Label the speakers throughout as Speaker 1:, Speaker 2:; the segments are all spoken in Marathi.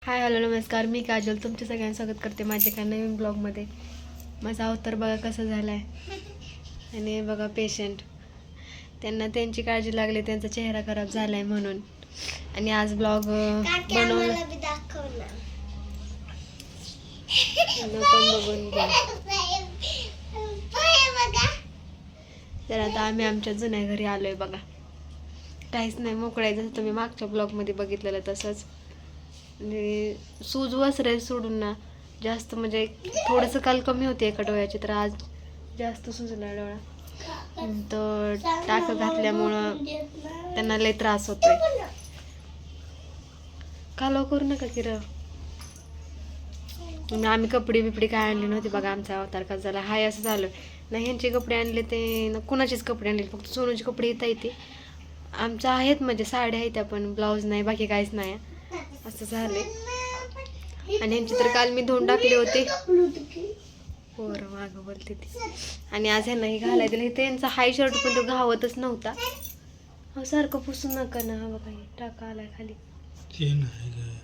Speaker 1: हाय हॅलो नमस्कार, मी काजल तुमच्या सगळ्यांना स्वागत करते माझ्या एका नवीन ब्लॉगमध्ये. माझा अवतार बघा कसा झाला आहे. आणि बघा पेशंट, त्यांना त्यांची काळजी लागली, त्यांचा चेहरा खराब झाला आहे म्हणून. आणि आज ब्लॉग बनवला पण बघून घ्या. तर आता आम्ही आमच्या जुन्या घरी आलोय बघा. काहीच नाही, मोकळं आहे, जसं तुम्ही मागच्या ब्लॉगमध्ये बघितलेलं तसंच. म्हणजे सूज वसरे सोडून ना जास्त, म्हणजे थोडंसं काल कमी होते एका डोळ्याची, तर आज जास्त सुजला डोळा. तर टाकं घातल्यामुळं त्यांना लय त्रास होतोय. कालव करू नका किरं. आम्ही कपडे बिपडे काय आणले नव्हते बघा. आमचा अवतार का झाला हाय असं झालं नाही. ह्यांचे कपडे आणले ते ना, कुणाचेच कपडे आणले, फक्त सोनूचे कपडे येते. आमच्या आहेत म्हणजे साड्या आहेत, पण ब्लाऊज नाही, बाकी काहीच नाही असं झाले. आणि यांची तर काल मी धुवून टाकले होते. पोरं मागं बोलते ती. आणि आज ह्यांना हे घालाय दिलं. इथं यांचा हाय शर्ट पण तो घावतच नव्हता. हो सारखं पुसू नका ना. हा बघा टाका आलाय खाली,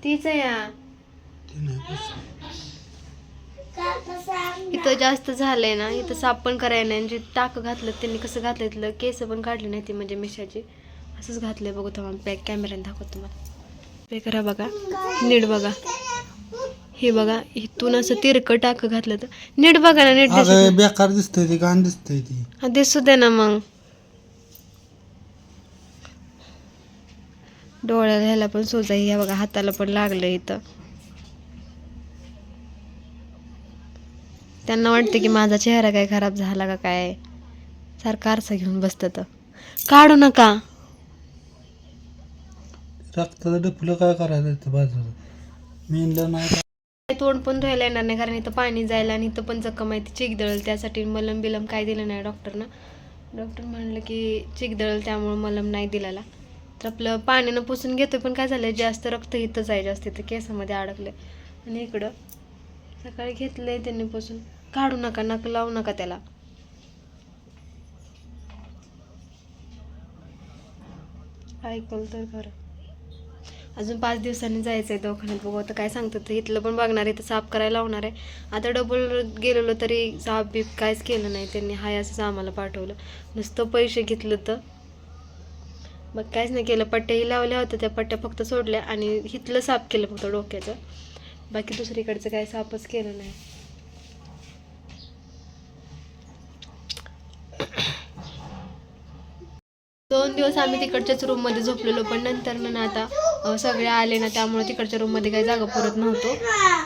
Speaker 1: तीच आहे या. इथं जास्त झालंय ना, इथं साफ पण करायला नाही. जे टाक घातलं त्यांनी कसं घातलं, इथलं केस पण काढले नाही ती, म्हणजे मिशाची असंच घातलंय. बघू तुम्हाला बॅक कॅमेऱ्याने दाखवतो तुम्हाला. पे करा बघा, नीट बघा. हे बघा, इथून असं तिरकं टाक घातलं तर नीट बघा ना. नीट
Speaker 2: बेकार दिसतंय ती, घाण दिसतंय ती.
Speaker 1: दिसू दे ना मग. डोळ्याला ह्याला पण सोजा, ह्या बघा हाताला पण लागलं इथं. त्यांना वाटतं की माझा चेहरा काय खराब झाला का काय, सारखा आरसा घेऊन बसतात. काढू नका.
Speaker 2: रक्ताचं डफलं काय करायचं बाजूला मेनलं नाही.
Speaker 1: तोंड पण धुवायला येणार नाही, कारण इथं पाणी जायला आणि इथं पण जखम आहे, ती चिकदळल. त्यासाठी मलम बिलम काय दिलं नाही डॉक्टरनं. डॉक्टर म्हणलं की चिकदळल, त्यामुळं मलम नाही दिलेला. तर आपलं पाण्यानं पुसून घेतो. पण काय झालं, जास्त रक्त इथंच आहे, जास्त इथं केसामध्ये अडकले. आणि इकडं सकाळी घेतलंय त्यांनी पुसून. काढू नका, नक लावू नका त्याला. ऐकल तर खरं. अजून 5 दिवसांनी जायचं आहे दवाखान्यात. बघू आता काय सांगतात. इथलं पण बघणार आहे, तर साफ करायला लावणार आहे. आता डबल गेलेलो तरी साफ बीप काहीच केलं नाही त्यांनी. हाय असंच आम्हाला पाठवलं, नुसतं पैसे घेतलं. तर मग काहीच नाही केलं. पट्ट्याही लावल्या होत्या, त्या पट्ट्या फक्त सोडल्या आणि इथलं साफ केलं फक्त डोक्याचं. बाकी दुसरीकडचं काय साफच केलं नाही. दोन दिवस आम्ही तिकडच्याच रूममध्ये झोपलेलो, पण नंतर ना आता सगळे आले ना, त्यामुळे तिकडच्या रूममध्ये काही जागा पुरत नव्हतो.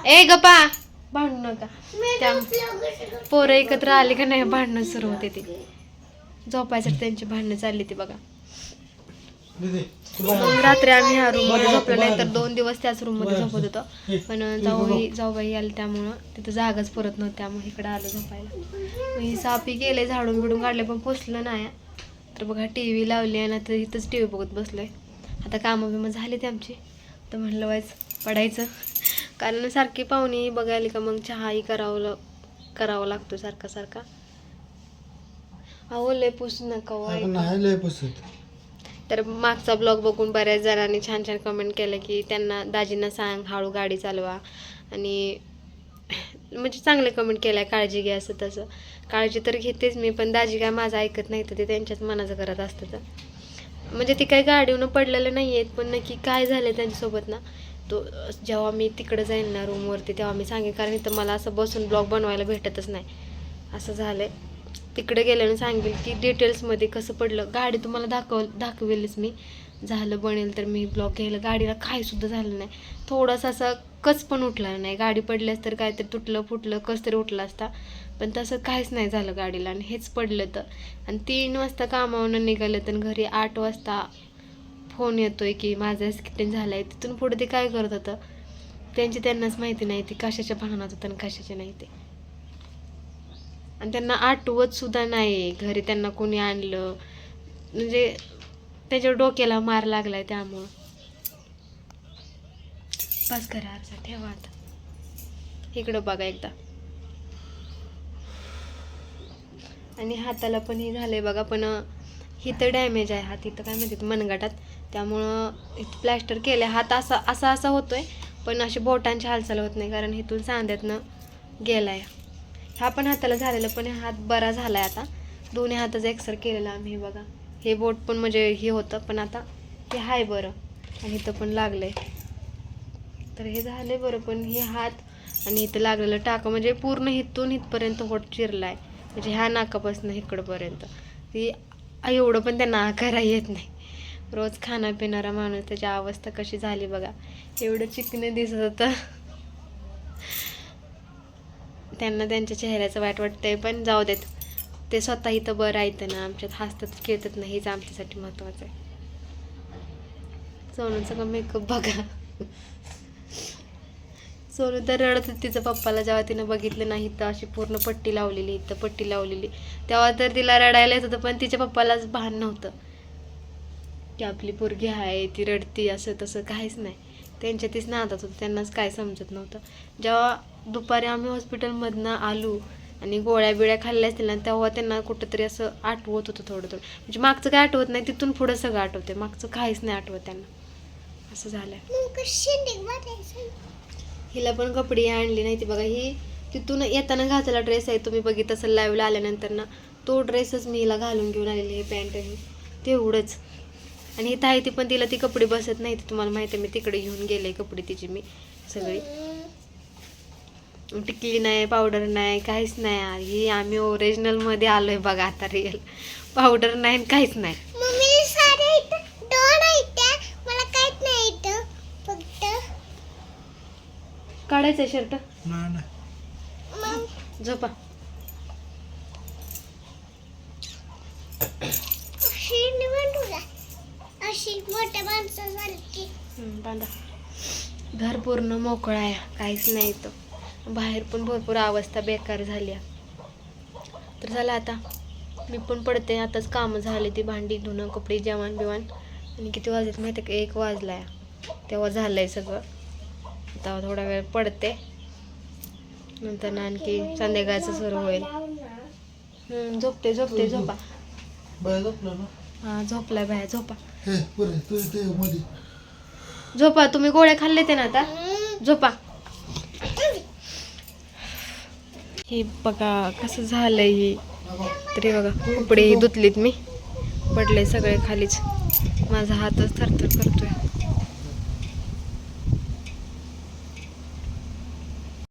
Speaker 1: ए गप्पा, भांडू नका. त्या पोरं एकत्र आले का नाही भांडणं सुरू होते. ते झोपायसाठी त्यांची भांडणं चालली ती बघा. मग रात्री आम्ही ह्या रूममध्ये झोपलो नाही, तर 2 दिवस त्याच रूममध्ये झोपत होतो. पण जाऊबाई आले, त्यामुळं तिथं जागाच पुरत नव्हती, त्यामुळे इकडं आलं झोपायला. ही साफी गेले, झाडून बिडून काढले, पण पुसलं नाही. तर बघा टी व्ही लावली आहे ना, तर इथंच टी व्ही बघत बसलोय. आता कामं बिमं झाली ते आमची, तर म्हणलं व्हायचं पडायचं. कारण सारखी पाहुणी बघायला का मग चहाही करावं लागतो सारखा सारखा. अहो लय पुसू नका. तर मागचा ब्लॉग बघून बऱ्याच जणांनी छान छान कमेंट केलं की त्यांना, दाजींना सांग हळू गाडी चालवा. आणि म्हणजे चांगले कमेंट केलाय, काळजी घ्या असं तसं. काळजी तर घेतेच मी, पण दाजी काय माझं ऐकत नाही, तर ते त्यांच्याच मनाचं करत असतं. तर म्हणजे ती काही गाडीवरून पडलेलं नाही आहेत, पण नक्की काय झालं त्यांच्यासोबत ना, तो जेव्हा मी तिकडं जाईन ना रूमवरती, तेव्हा मी सांगेन. कारण इथं मला असं बसून ब्लॉग बनवायला भेटतच नाही, असं झालं आहे. तिकडे गेल्यानं सांगेल की डिटेल्समध्ये कसं पडलं. गाडी तुम्हाला दाखवेलच मी, झालं बनेल तर मी ब्लॉग घ्यायला. गाडीला काहीसुद्धा झालं नाही, थोडासा असा कच पण उठला नाही. गाडी पडल्यास तर काहीतरी तुटलं फुटलं कस तरी उठला असता, पण तसं काहीच नाही झालं गाडीला. आणि हेच पडलं तर. आणि 3 वाजता कामावरून निघालं, तर घरी 8 वाजता फोन येतोय की माझं ॲक्सिडेंट झालं आहे. तिथून पुढे ते काय करत होतं त्यांनाच माहिती नाही, ती कशाच्या भावनात होतं आणि कशाच्या नाही ते. आणि त्यांना आठवत सुद्धा नाही घरी त्यांना कोणी आणलं, म्हणजे त्याच्या डोक्याला मार लागलाय. त्यामुळं बस करा, आरसा ठेवा आता. इकडं बघा एकदा. आणि हाताला पण हे झालंय बघा, पण इथं डॅमेज आहे हात, इथं काय म्हणतात मनगटात, त्यामुळं इथं प्लॅस्टर केलं. हात असा होतोय, पण अशी बोटांची हालचाल होत नाही कारण इथून सांध्यातनं गेलाय. हा पण हाताला झालेला पण हात बरा झालाय आता. दोन्ही हाताचा एक्सर केलेला आम्ही. बघा हे बोट पण म्हणजे हे होतं पण आता हे हाय बरं आणि इथं पण लागलंय. तर हे झालंय बरं. पण हे हात आणि इथं लागलेलं टाकं म्हणजे पूर्ण इथून इथपर्यंत होट चिरलाय म्हणजे ह्या नाकापासून इकडपर्यंत. ती एवढं पण त्यांना आकारा येत नाही. रोज खाना पिणारा माणूस त्याची अवस्था कशी झाली बघा. एवढं चिकने दिसत होतं. त्यांना त्यांच्या चेहऱ्याचं वाईट वाटतंय पण जाऊ देत. ते स्वतः इथं बरं आहेत ना, आमच्यात हसतात खेळतात नाही, हेच आमच्यासाठी महत्त्वाचं आहे. सोनूचं का मेकअप बघा. सोनू तर रडत होती तिचं पप्पाला जेव्हा तिनं बघितलं नाही तर अशी पूर्ण पट्टी लावलेली, इथं पट्टी लावलेली. तेव्हा तर तिला रडायला येत होतं पण तिच्या पप्पालाच भान नव्हतं की आपली पोरगी आहे ती रडती असं तसं काहीच नाही. त्यांच्या तीच नादात होतं, त्यांनाच काय समजत नव्हतं. जेव्हा दुपारी आम्ही हॉस्पिटलमधनं आलो आणि गोळ्या बिळ्या खाल्ल्या असतील ना तेव्हा त्यांना कुठंतरी असं आठवत होतं थोडं थोडं. म्हणजे मागचं काय आठवत नाही, तिथून पुढं सगळं आठवते, मागचं काहीच नाही आठवत त्यांना. असं झालंय. हिला पण कपडे आणली नाही ती बघा. ही तिथून येताना घातलेला ड्रेस आहे, तुम्ही बघित असेल लाईव्हला आल्यानंतर ना. तो ड्रेसच मी हिला घालून घेऊन आलेली आहे, पॅन्ट ही तेवढंच. आणि इथं आहे ती पण तिला ती कपडे बसत नाही. तुम्हाला माहिती आहे मी तिकडे घेऊन गेले कपडे तिची मी सगळी. टिकली नाही, पावडर नाही, काहीच नाही. ही आम्ही ओरिजिनलमध्ये आलोय बघा आता. रिअल पावडर नाही काहीच नाही. काढायचं शर्ट झोपा. बांधा. घर पूर्ण मोकळा आहे, काहीच नाही इथं. बाहेर पण भरपूर अवस्था बेकार झाली आहे. तर चला आता मी पण पडते. आताच कामं झाले, ती भांडी धुणं कपडे जेवण बिवण. आणि किती वाजलेत माहिती आहे का? 1 वाजलाय. तेव्हा झालंय सगळं. आता थोडा वेळ पडते, नंतर आणखी संध्याकाळचं सुरू होईल. झोपते झोपते. झोपा. हां झोपलाय बाया. झोपा झोपा. तुम्ही गोळ्या खाल्ले ते ना आता. झोपा. ही बघा कसं झालंय ही. तरी बघा कपडे धुतलीत मी, पडले सगळे खालीच. माझा हातच थरथर करतोय.